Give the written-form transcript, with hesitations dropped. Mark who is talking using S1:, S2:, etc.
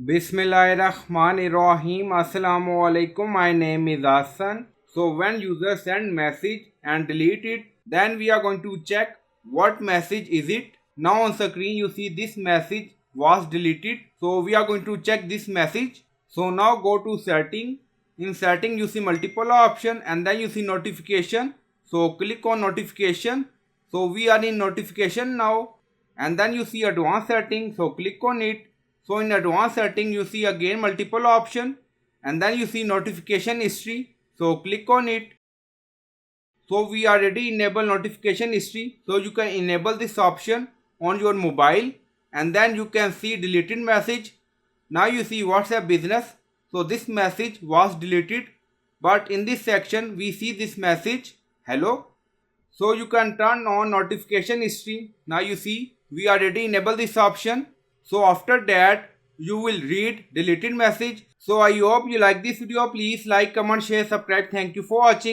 S1: Bismillahirrahmanirrahim. Assalamu alaikum. My name is Hassan. So when user send message and delete it, then we are going to check what message is it. Now on screen you see this message was deleted. So we are going to check this message. So now go to setting. In setting you see multiple option and then you see notification. So click on notification. So we are in notification now and then you see advanced setting. So click on it. So in advanced setting you see again multiple option and then you see notification history. So click on it. So we already enable notification history. So you can enable this option on your mobile and then you can see deleted message. Now you see WhatsApp business. So this message was deleted, but in this section we see this message hello. So you can turn on notification history. Now you see we already enable this option. So after that you will read deleted message. So I hope you like this video. Please like, comment, share, subscribe. Thank you for watching.